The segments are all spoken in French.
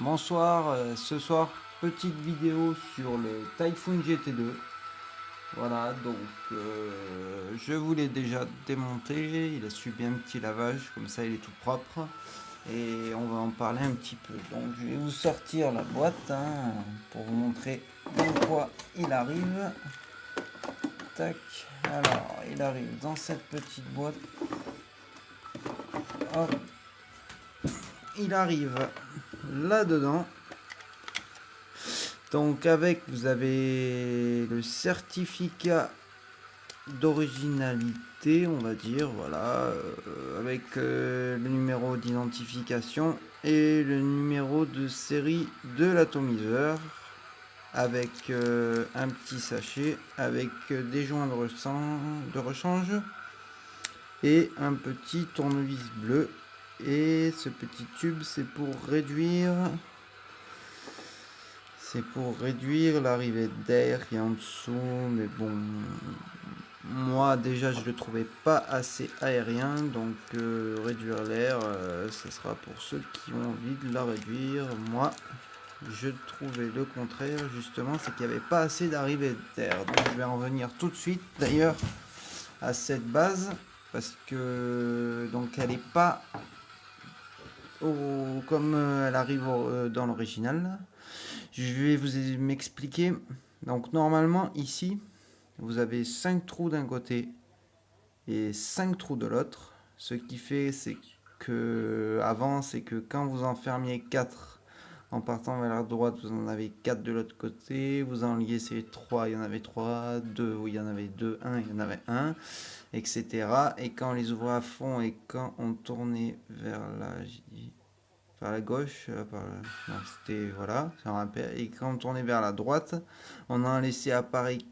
Bonsoir, ce soir petite vidéo sur le Typhoon GT2. Voilà, donc je vous l'ai déjà démonté, il a subi un petit lavage, comme ça il est tout propre. Et on va en parler un petit peu. Donc je vais vous sortir la boîte pour vous montrer dans quoi il arrive. Tac, alors il arrive dans cette petite boîte. Hop, il arrive là-dedans. Donc avec, vous avez le certificat d'originalité, on va dire, voilà, avec le numéro d'identification et le numéro de série de l'atomiseur, avec un petit sachet, avec des joints de rechange et un petit tournevis bleu. Et ce petit tube, c'est pour réduire l'arrivée d'air qui est en dessous, mais bon, moi déjà je le trouvais pas assez aérien, donc réduire l'air, ce sera pour ceux qui ont envie de la réduire. Moi, je trouvais le contraire, justement, c'est qu'il n'y avait pas assez d'arrivée d'air. Donc je vais en venir tout de suite d'ailleurs à cette base, parce que donc elle n'est pas comme elle arrive dans l'original. Je vais vous m'expliquer. Donc normalement ici, vous avez 5 trous d'un côté et 5 trous de l'autre. Ce qui fait, c'est que avant, c'est que quand vous en fermiez 4 en partant vers la droite, vous en avez 4 de l'autre côté. Vous en liez 3, il y en avait 3, 2, il y en avait 2, 1, il y en avait 1, etc. Et quand on les ouvrait à fond et quand on tournait vers la gauche, non, c'était voilà, ça rappelle. Et quand on tournait vers la droite, on en laissait apparaître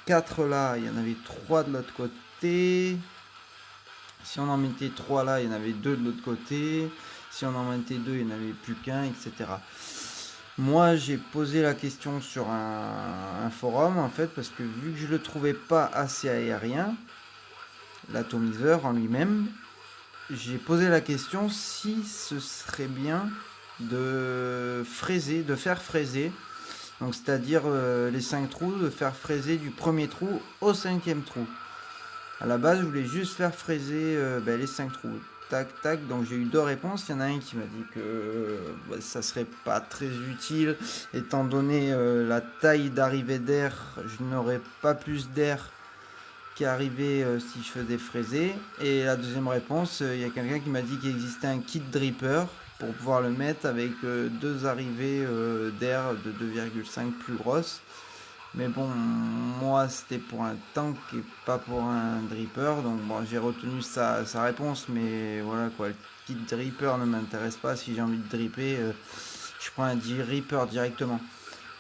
4 là, il y en avait 3 de l'autre côté. Si on en mettait 3 là, il y en avait 2 de l'autre côté. Si on en mettait 2, il n'y en avait plus qu'un, etc. Moi, j'ai posé la question sur un forum, en fait, parce que vu que je le trouvais pas assez aérien, l'atomiseur en lui-même, j'ai posé la question si ce serait bien de faire fraiser, donc c'est-à-dire les 5 trous, de faire fraiser du premier trou au 5e trou. À la base, je voulais juste faire fraiser les 5 trous. Tac, tac. Donc j'ai eu 2 réponses. Il y en a un qui m'a dit que ça serait pas très utile, étant donné la taille d'arrivée d'air. Je n'aurais pas plus d'air qui arrivait si je faisais fraiser. Et la deuxième réponse, il y a quelqu'un qui m'a dit qu'il existait un kit dripper pour pouvoir le mettre avec 2 arrivées d'air de 2,5 plus grosses. Mais bon, moi c'était pour un tank et pas pour un dripper, donc bon, j'ai retenu sa réponse, mais voilà quoi, le kit dripper ne m'intéresse pas. Si j'ai envie de dripper, je prends un dripper directement.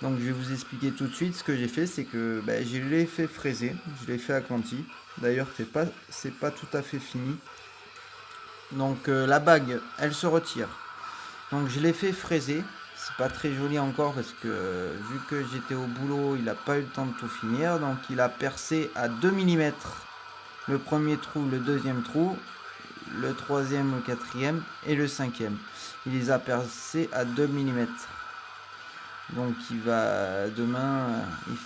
Donc je vais vous expliquer tout de suite. Ce que j'ai fait, c'est que je l'ai fait fraiser, je l'ai fait à Conti. D'ailleurs, c'est pas tout à fait fini. Donc la bague, elle se retire. Donc je l'ai fait fraiser. C'est pas très joli encore parce que vu que j'étais au boulot, il n'a pas eu le temps de tout finir. Donc il a percé à 2 mm le premier trou, le deuxième trou, le troisième, le quatrième et le cinquième. Il les a percés à 2 mm. Donc il va demain, il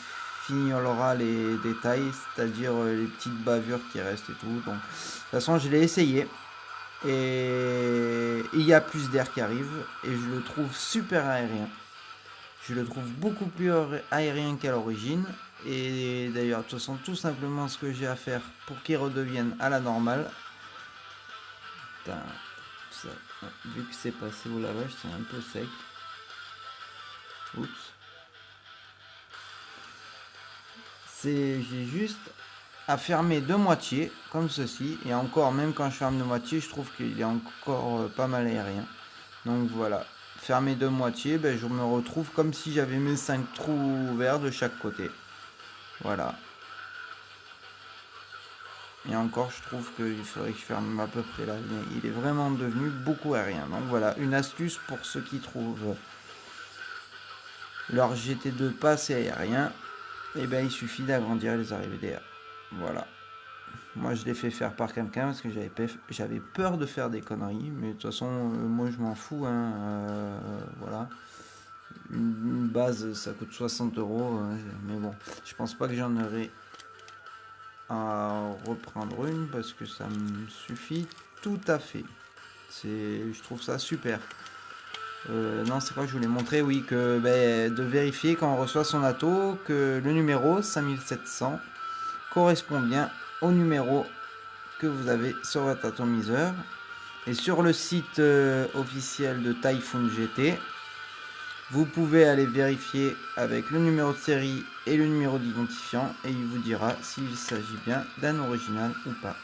fignolera les détails, c'est-à-dire les petites bavures qui restent et tout. Donc de toute façon, je l'ai essayé. Et il y a plus d'air qui arrive et je le trouve super aérien. Je le trouve beaucoup plus aérien qu'à l'origine. Et d'ailleurs, de toute façon, tout simplement ce que j'ai à faire pour qu'il redevienne à la normale. Putain, ça, vu que c'est passé au lavage, c'est un peu sec. Oups. J'ai juste à fermer de moitié, comme ceci. Et encore, même quand je ferme de moitié, je trouve qu'il est encore pas mal aérien. Donc voilà, fermé de moitié, je me retrouve comme si j'avais mes 5 trous ouverts de chaque côté. Voilà. Et encore, je trouve qu'il faudrait que je ferme à peu près là. Il est vraiment devenu beaucoup aérien. Donc voilà, une astuce pour ceux qui trouvent leur GT2 pas assez aérien. Et il suffit d'agrandir les arrivées d'air. Voilà. Moi, je l'ai fait faire par quelqu'un parce que j'avais peur de faire des conneries. Mais de toute façon, moi, je m'en fous, hein, voilà. Une base, ça coûte 60 euros. Mais bon, je pense pas que j'en aurai à reprendre une parce que ça me suffit tout à fait. Je trouve ça super. Non, c'est quoi que je voulais montrer? Oui, que de vérifier quand on reçoit son ato que le numéro 5700 correspond bien au numéro que vous avez sur votre atomiseur. Et sur le site officiel de Typhoon GT, vous pouvez aller vérifier avec le numéro de série et le numéro d'identifiant et il vous dira s'il s'agit bien d'un original ou pas.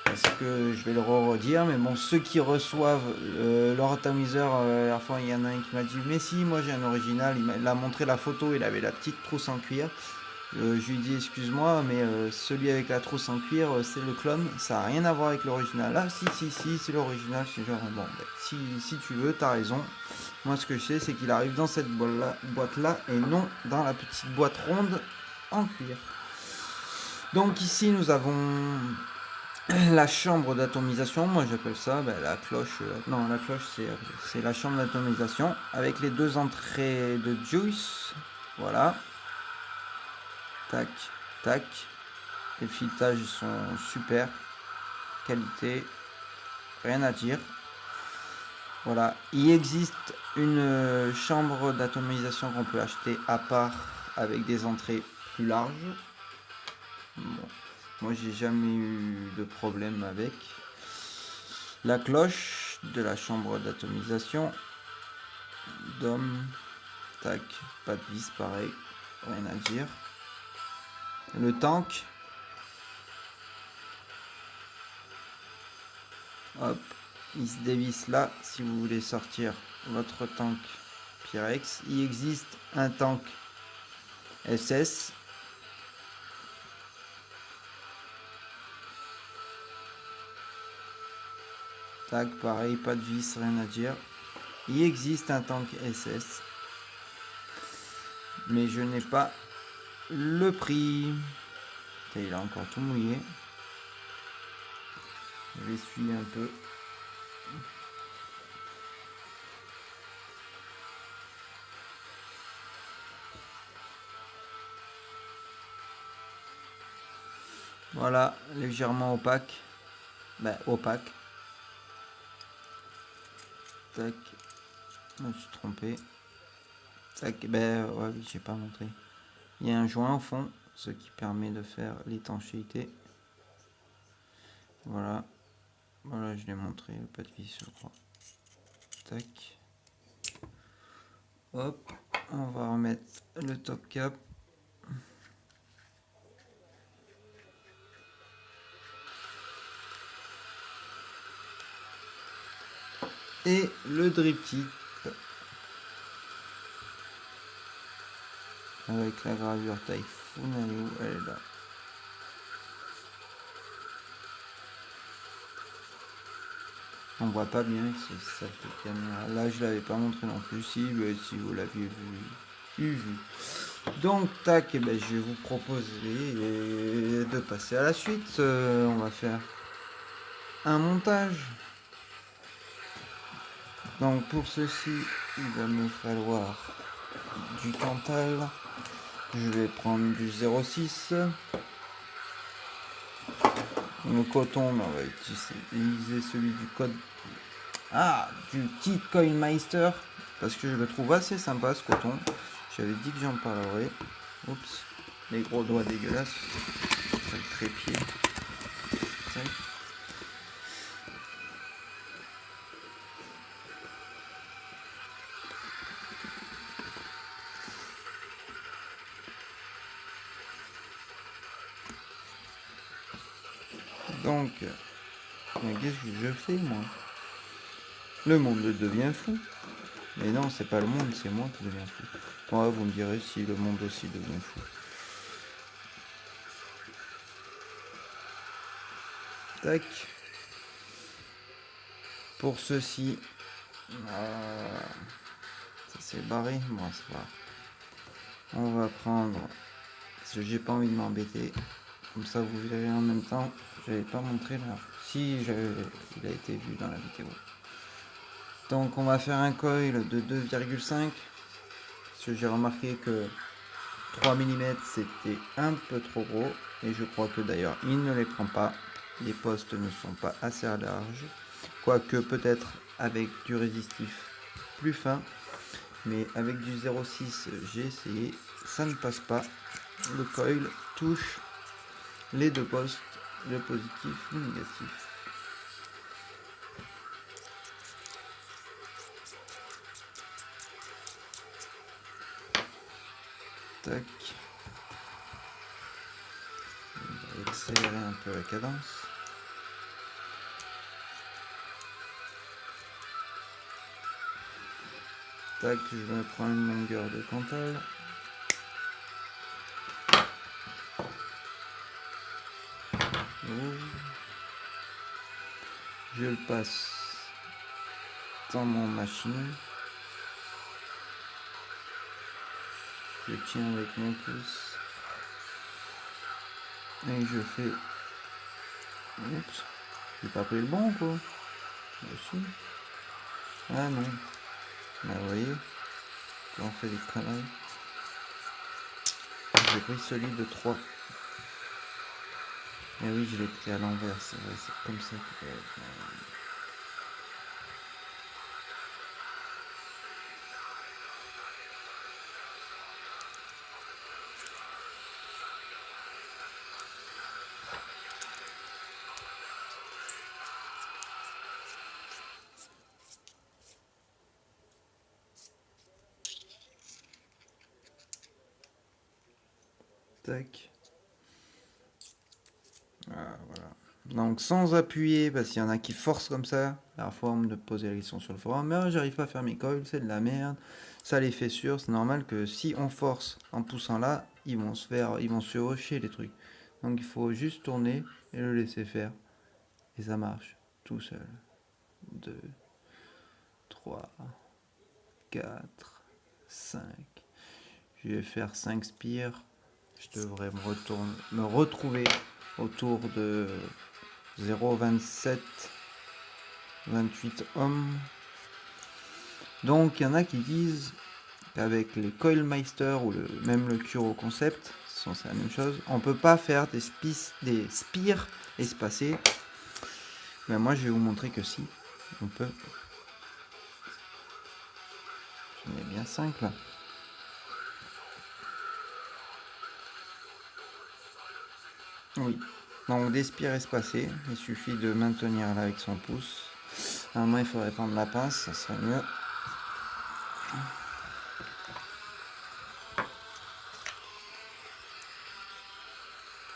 Parce que je vais le redire, mais bon, ceux qui reçoivent leur atomiseur, la dernière fois il y en a un qui m'a dit mais si, moi j'ai un original, il a montré la photo, il avait la petite trousse en cuir. Je lui dis excuse-moi, mais celui avec la trousse en cuir, c'est le clone, ça n'a rien à voir avec l'original. Ah si, c'est l'original, c'est genre bon, si tu veux, t'as raison. Moi ce que je sais, c'est qu'il arrive dans cette boîte-là et non dans la petite boîte ronde en cuir. Donc ici nous avons la chambre d'atomisation, moi j'appelle ça la cloche. Non, la cloche c'est la chambre d'atomisation avec les deux entrées de juice. Voilà. Tac, tac. Les filetages sont super. Qualité, rien à dire. Voilà. Il existe une chambre d'atomisation qu'on peut acheter à part avec des entrées plus larges. Bon. Moi j'ai jamais eu de problème avec. La cloche de la chambre d'atomisation. Dom. Tac. Pas de vis pareil. Rien à dire. Le tank. Hop. Il se dévisse là si vous voulez sortir votre tank Pyrex. Il existe un tank SS. Tac, pareil, pas de vis, rien à dire. Il existe un tank SS. Mais je n'ai pas le prix. Il a encore tout mouillé. Je l'essuie un peu. Voilà, légèrement opaque. Opaque. Tac. Je me suis trompé. Tac, ouais, j'ai pas montré. Il y a un joint au fond, ce qui permet de faire l'étanchéité. Voilà. Voilà, je l'ai montré, pas de vis, je crois. Tac. Hop, on va remettre le top cap. Et le drip tip avec la gravure Typhoon, elle est où? Elle est là. On voit pas bien avec cette caméra. Là, je l'avais pas montré non plus. Si vous l'aviez vu. Donc, tac, je vais vous proposer de passer à la suite. On va faire un montage. Donc, pour ceci, il va me falloir du Cantal. Je vais prendre du 06. Le coton, on va utiliser celui du code. Du Kit Coinmeister. Parce que je le trouve assez sympa ce coton. J'avais dit que j'en parlerai. Oups, les gros doigts dégueulasses. Ça le trépied. Donc, qu'est-ce que je fais moi? Le monde devient fou. Mais non, c'est pas le monde, c'est moi qui deviens fou. Bon, vous me direz si le monde aussi devient fou. Tac. Pour ceci, ça s'est barré. Bon, c'est pas grave. On va prendre, parce que j'ai pas envie de m'embêter. Comme ça vous verrez en même temps. Je n'avais pas montré là. Si, il a été vu dans la vidéo. Donc on va faire un coil de 2,5. Parce que j'ai remarqué que 3 mm c'était un peu trop gros. Et je crois que d'ailleurs il ne les prend pas. Les postes ne sont pas assez larges. Quoique peut-être avec du résistif plus fin. Mais avec du 0,6 j'ai essayé. Ça ne passe pas. Le coil touche les deux postes, le positif, le négatif. Tac. On va accélérer un peu la cadence. Tac, je me prends une longueur de cantal. Je le passe dans mon machine. Je tiens avec mon pouce. Et je fais... Oups. J'ai pas pris le bon quoi. Aussi. Ah non. Bah vous voyez. On fait des conneries. J'ai pris celui de 3. Et oui, je l'ai pris à l'envers, c'est vrai, c'est comme ça que... Tac. Ah, voilà. Donc sans appuyer, parce qu'il y en a qui forcent comme ça. La forme de poser la question sur le forum. Mais j'arrive pas à faire mes coils, c'est de la merde. Ça les fait sûr, c'est normal que si on force en poussant là, ils vont se hocher les trucs. Donc il faut juste tourner et le laisser faire. Et ça marche tout seul. 2, 3, 4, 5. Je vais faire 5 spires. Je devrais me retrouver autour de 0,27, 28 ohms. Donc il y en a qui disent qu'avec les Coilmeister ou même le Kuro Concept, c'est la même chose, on peut pas faire des spires espacés. Mais moi je vais vous montrer que si, on peut. J'en ai bien 5 là. Oui. Donc des spires espacés, il suffit de maintenir là avec son pouce. Normalement il faudrait prendre la pince, ça serait mieux.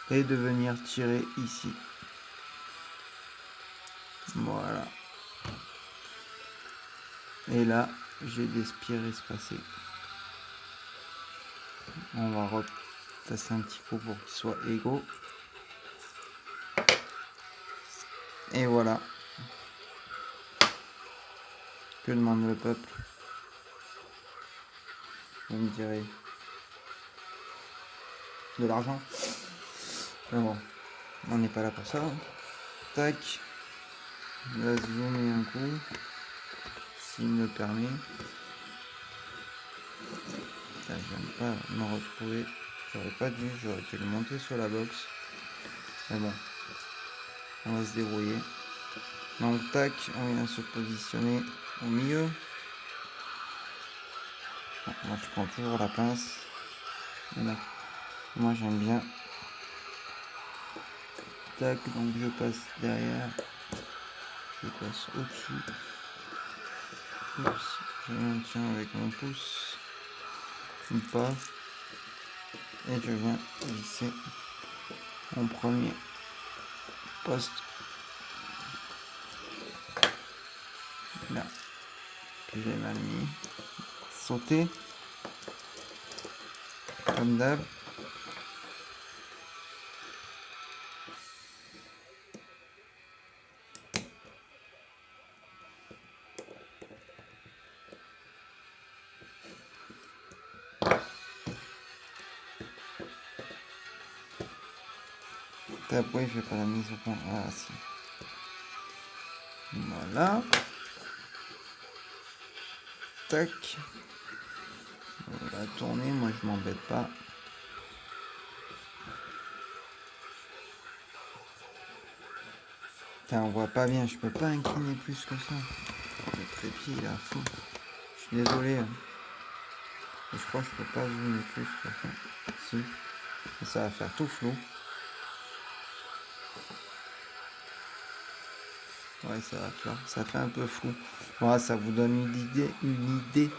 Et de venir tirer ici. Voilà. Et là, j'ai des spires espacés. On va repasser un petit coup pour qu'ils soient égaux. Et voilà. Que demande le peuple? Vous me direz. De l'argent. Mais bon, on n'est pas là pour ça. Tac. Là, zoomer un coup. S'il me le permet. Je viens pas me retrouver. J'aurais pas dû, j'aurais dû le monter sur la box. Mais bon, on va se débrouiller. Donc tac, on vient se positionner au milieu. Bon, moi je prends toujours la pince. Moi j'aime bien. Tac, donc je passe derrière. Je passe au-dessus. Oups, je maintiens avec mon pouce. Ou pas. Et je viens visser mon premier poste. Là. Que j'ai mal mis. Sauter. Comme d'hab. Pourquoi il fait pas la mise au point? Ah si. Voilà. Tac. On va tourner, moi je m'embête pas. Putain, on voit pas bien, je peux pas incliner plus que ça. Le trépied il est à fond. Je suis désolé. Je crois que je peux pas zoomer plus. Si. Et ça va faire tout flou. Ouais, ça va faire. Ça fait un peu flou. Voilà, ça vous donne une idée.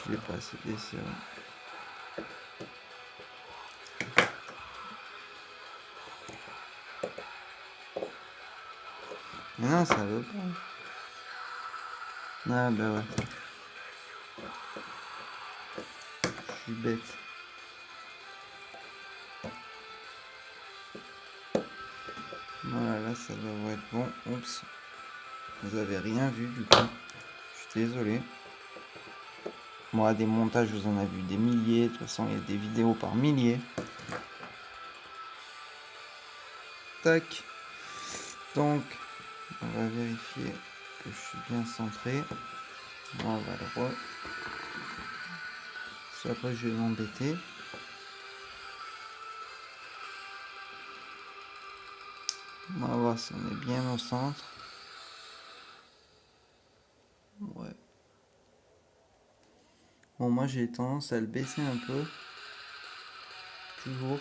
Je l'ai pas assez desserré. Mais non, ça veut pas. Ah bah ouais. Je suis bête. Voilà, là ça doit être bon. Oups. Vous avez rien vu du coup. Je suis désolé. Moi, des montages, vous en avez vu des milliers. De toute façon, il y a des vidéos par milliers. Tac. Donc, on va vérifier que je suis bien centré. On va le re. Ça, après, je vais m'embêter. On va voir si on est bien au centre. Ouais. Bon, moi, j'ai tendance à le baisser un peu. Toujours.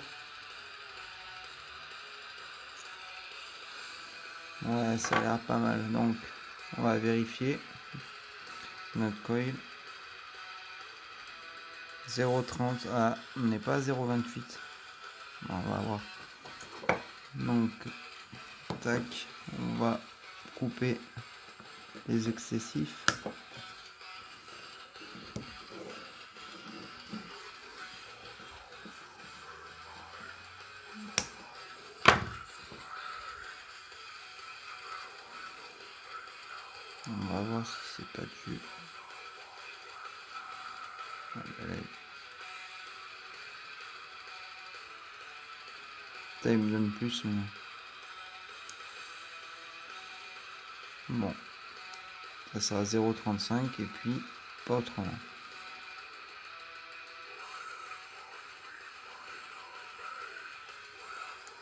Ouais, ça a l'air pas mal. Donc, on va vérifier notre coil. 0,30. Ah, on n'est pas à 0,28. Bon, on va voir. Donc, tac. On va couper les excessifs. On va voir si c'est pas dû. Ah, ben là, ça, il me donne plus, mais... Bon. Ça sera 0,35 et puis pas autrement.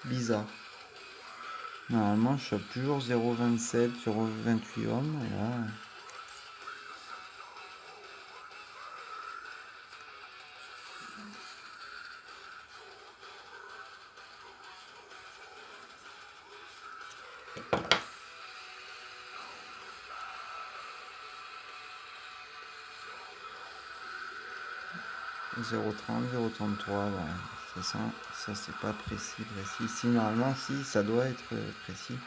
Bizarre. Normalement, je chope toujours 0,27, 0,28 ohms. Et là... « 0,30, 0,33, ouais. Ça c'est pas précis. Si, normalement, si, ça doit être précis.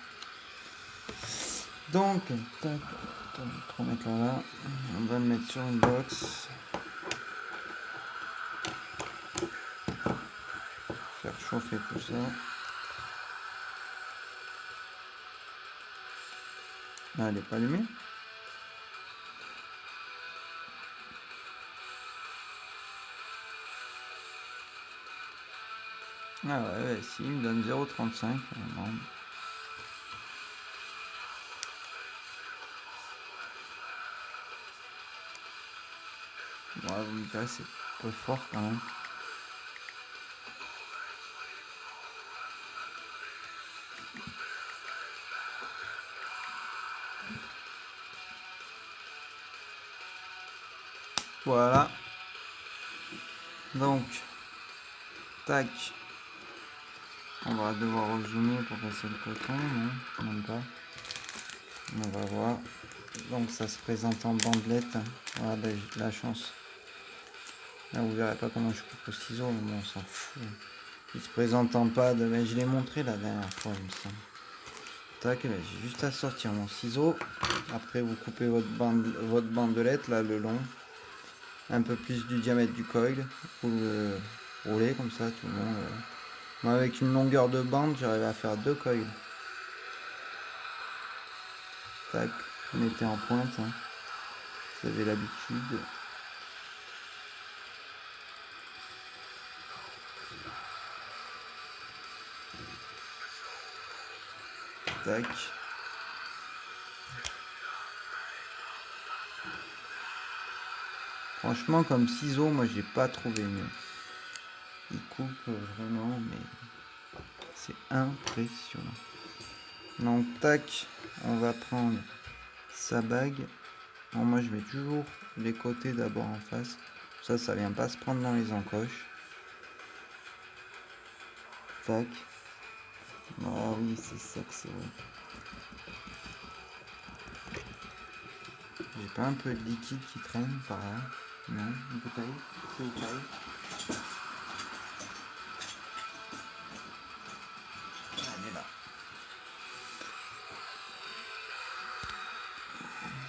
Donc, tac, on va le remettre là. On va le mettre sur une box. Faire chauffer tout ça. Ah, elle n'est pas allumée. Ah ouais, si, il me donne 0,35. Bon, vous me direz, c'est un peu fort quand même. Voilà. Donc, tac. On va devoir zoomer pour passer le coton, non, même pas. On va voir. Donc ça se présente en bandelette. Voilà, ben, j'ai de la chance. Là vous verrez pas comment je coupe au ciseau, mais bon, on s'en fout. Il se présente en pad, mais je l'ai montré la dernière fois, il me semble. Tac, ben, j'ai juste à sortir mon ciseau. Après vous coupez votre bandelette, là le long. Un peu plus du diamètre du coil. Vous le roulez comme ça, tout le long. Moi avec une longueur de bande, j'arrive à faire 2 coils. Tac, mettez en pointe. Hein. Vous avez l'habitude. Tac. Franchement, comme ciseaux, moi j'ai pas trouvé mieux. Il coupe vraiment, mais c'est impressionnant. Donc tac, on va prendre sa bague. Bon, moi je mets toujours les côtés d'abord en face. Ça vient pas se prendre dans les encoches. Tac. Ah oui, c'est ça que c'est vrai. J'ai pas un peu de liquide qui traîne par là? Non, une bouteille? C'est une bouteille. Elle est là.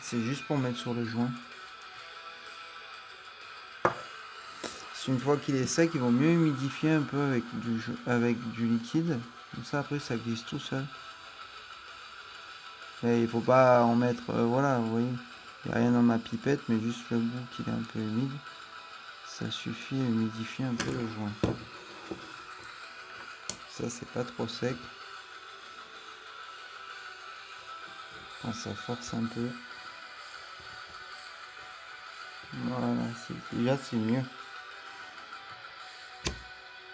C'est juste pour mettre sur le joint. Une fois qu'il est sec, il vaut mieux humidifier un peu avec du liquide. Comme ça, après, ça glisse tout seul. Et il faut pas en mettre... voilà, vous voyez. Il n'y a rien dans ma pipette, mais juste le bout qu'il est un peu humide. Ça suffit à humidifier un peu le joint. Ça, c'est pas trop sec. Quand ça force un peu. Voilà, déjà c'est mieux.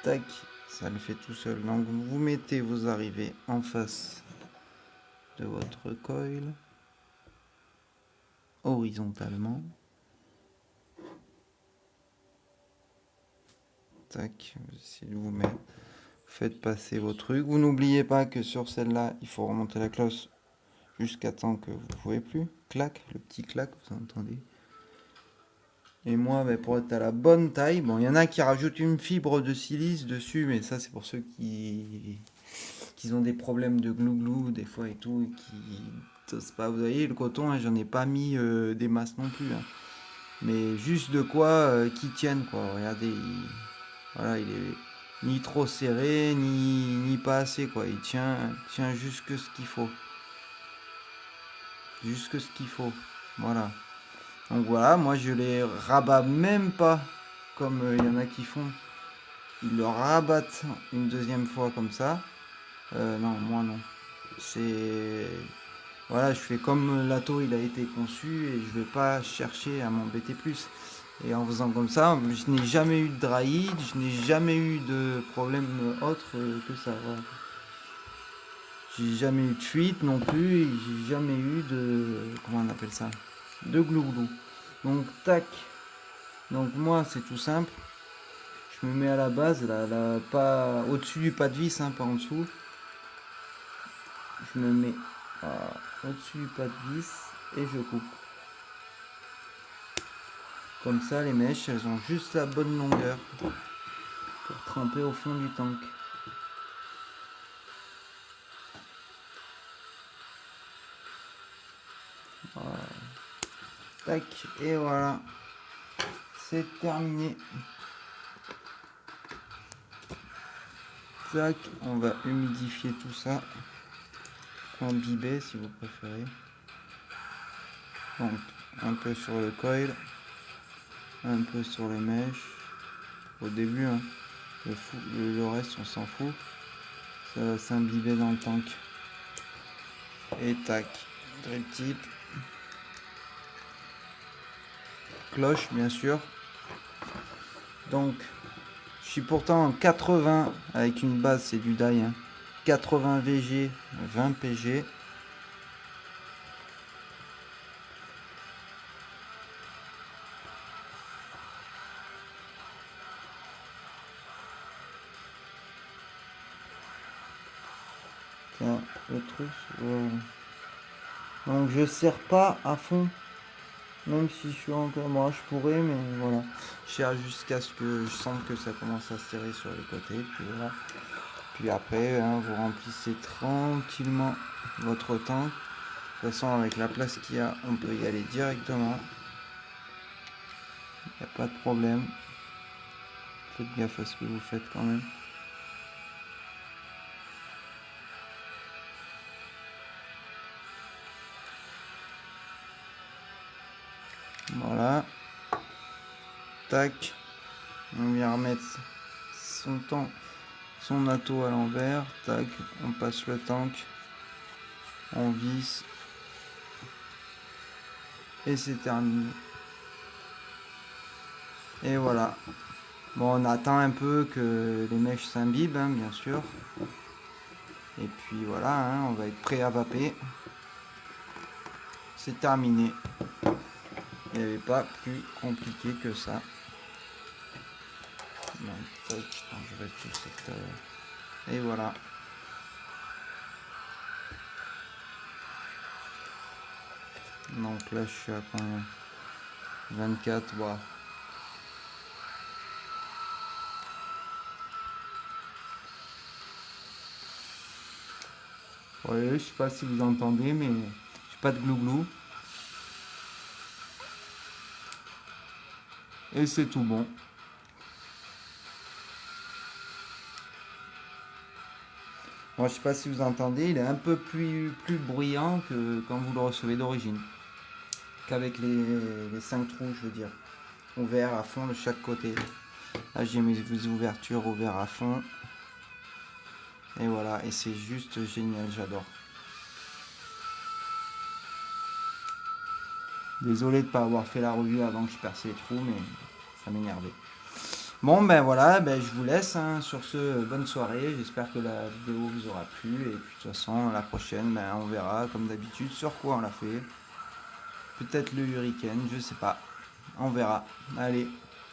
Tac, ça le fait tout seul. Donc vous mettez vos arrivées en face de votre coil, horizontalement. Tac, essayez de vous mettre. Faites passer vos trucs. Vous n'oubliez pas que sur celle-là, il faut remonter la cloche jusqu'à temps que vous ne pouvez plus. Clac, le petit clac, vous entendez. Et moi, pour être à la bonne taille, bon, il y en a qui rajoutent une fibre de silice dessus, mais ça, c'est pour ceux qui ont des problèmes de glouglou des fois et tout, et qui n'osent pas. Vous voyez, le coton, hein, j'en ai pas mis des masses non plus. Hein. Mais juste de quoi qui tiennent, quoi. Regardez, voilà, il est ni trop serré, ni pas assez, quoi. Il tient juste ce qu'il faut. Juste ce qu'il faut. Voilà. Donc voilà, moi je les rabats même pas comme il y en a qui font. Ils le rabattent une deuxième fois comme ça. Non, moi non. C'est... Voilà, je fais comme l'atto il a été conçu et je vais pas chercher à m'embêter plus. Et en faisant comme ça, je n'ai jamais eu de dry je n'ai jamais eu de problème autre que ça. Voilà. J'ai jamais eu de fuite non plus, et j'ai jamais eu de... Comment on appelle ça? De glouglou. Donc tac. Donc moi c'est tout simple. Je me mets à la base, là, pas au-dessus du pas de vis, hein, pas en dessous. Je me mets au-dessus du pas de vis et je coupe. Comme ça, les mèches, elles ont juste la bonne longueur pour tremper au fond du tank. Voilà. Tac, et voilà. C'est terminé. Tac, on va humidifier tout ça. Imbiber si vous préférez. Donc, un peu sur le coil, un peu sur les mèches. Au début, hein, le reste, on s'en fout. Ça va s'imbiber dans le tank. Et tac, drip tip. Cloche, bien sûr. Donc, je suis pourtant en 80 avec une base, c'est du die. Hein. 80 VG, 20 PG. Tiens, le truc. Voilà. Donc je serre pas à fond. Même si je suis encore. Moi je pourrais, mais voilà. Je serre jusqu'à ce que je sente que ça commence à serrer sur les côtés. Puis voilà. Puis après, hein, vous remplissez tranquillement votre tank. De toute façon, avec la place qu'il y a, on peut y aller directement. Il n'y a pas de problème. Faites gaffe à ce que vous faites quand même. tac. On vient remettre son atto à l'envers, tac, on passe le tank, on visse, et c'est terminé. Et voilà. Bon, on attend un peu que les mèches s'imbibent, hein, bien sûr. Et puis voilà, hein, on va être prêt à vaper. C'est terminé. Il n'y avait pas plus compliqué que ça. Donc, ça, je changerai tout cette... Et voilà. Donc là, je suis à combien? 24, voilà. Ouais, je sais pas si vous entendez, mais j'ai pas de glouglou. Et c'est tout bon. Moi, je sais pas si vous entendez, il est un peu plus bruyant que quand vous le recevez d'origine. Qu'avec les 5 trous, je veux dire. Ouverts à fond de chaque côté. Là, j'ai mes ouvertures ouvertes à fond. Et voilà, et c'est juste génial, j'adore. Désolé de ne pas avoir fait la revue avant que je perce les trous, mais ça m'énervait. Bon, ben voilà, ben je vous laisse. Hein. Sur ce, bonne soirée. J'espère que la vidéo vous aura plu. Et puis, de toute façon, la prochaine, ben, on verra, comme d'habitude, sur quoi on l'a fait. Peut-être le Hurricane, je sais pas. On verra. Allez,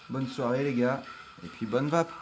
bonne soirée, les gars. Et puis, bonne vape.